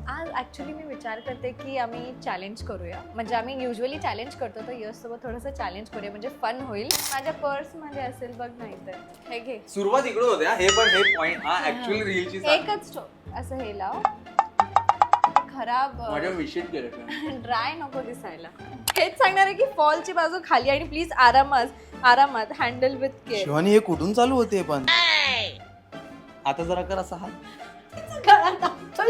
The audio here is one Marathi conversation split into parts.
आज ऍक्च्युली मी विचार करते की आम्ही चॅलेंज करूया. म्हणजे आम्ही युजली चॅलेंज करतो, तर यश सोबत थोडंसं चॅलेंज करूया, म्हणजे फन होईल. माझ्या पर्स मध्ये असेल बघ, नाही तर हे घे. सुरुवात इकडून होते हे पण हे पॉइंट हा ऍक्च्युअली रीलची एकच असं हे लाव. खराब माझ्या विषयी केलं ड्राय नको दिसायला. हेच सांगणार आहे की फॉलची बाजू खाली आणि प्लीज आरामात हँडल विथ केअर. शिवानी हे कुठून चालू होते पण आता जरा कर असा हात.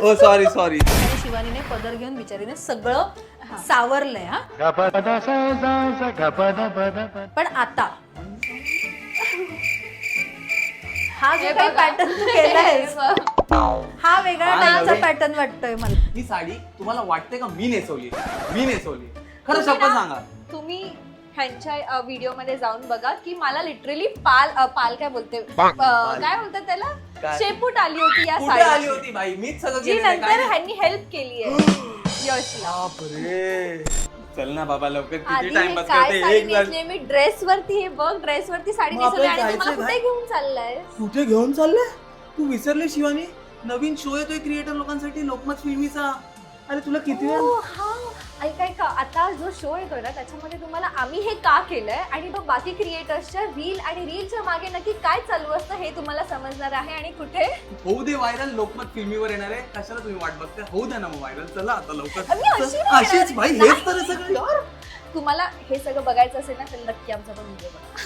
ओ सॉरी आणि शिवानीने पदर घेऊन बिचारीने सगळं सावरलंय. हा पण आता हा जो काही पॅटर्न तू केलाय हा वेगळा टाईपचा पॅटर्न वाटतोय मला. ही साडी तुम्हाला वाटते का मी नेसवली खरं शपथ सांगा. तुम्ही ह्यांच्या व्हिडिओ मध्ये जाऊन बघा की मला लिटरली पाल काय बोलते काय बोलतात त्याला, शेपूट आली होती या कुठे आली साडीची, होती बाई मीच सगळं जी केलेलं आहे. नंतर काय ह्यांनी हेल्प केली आहे यशला. बापरे चल ना बाबा लवकर आधी किती हे टाइम पास काय करते. साडी एक नेसली मी, ड्रेस वरती हे बघ, ड्रेस वरती साडी मग नेसवली आपल्याला आणि तुम्हाला जायचंय कुठे घेऊन चाललाय? कुठे घेऊन चाललंय तू? विसरले शिवानी, नवीन शो येतोय क्रिएटर लोकांसाठी लोकमत फिल्मीचा. अरे तुला किती वेळ ओ, हा ऐका आता जो शो येतोय ना त्याच्यामध्ये तुम्हाला आम्ही हे का केलंय आणि तो बाकी क्रिएटर्सच्या रील आणि रीलच्या मागे नक्की काय चालू असतं हे तुम्हाला समजणार आहे. आणि कुठे होऊ दे व्हायरल, लोकमत फिल्मीवर येणार आहे. कशाला तुम्ही वाट बघते? होऊ द्या ना मग व्हायरल. चला आता लवकर. आम्ही अशी नाही अशीच येणार. भाई, हेच तर आहे सगळं. तुम्हाला हे सगळं बघायचं असेल ना तर नक्की आमचा पण व्हिडिओ बघा.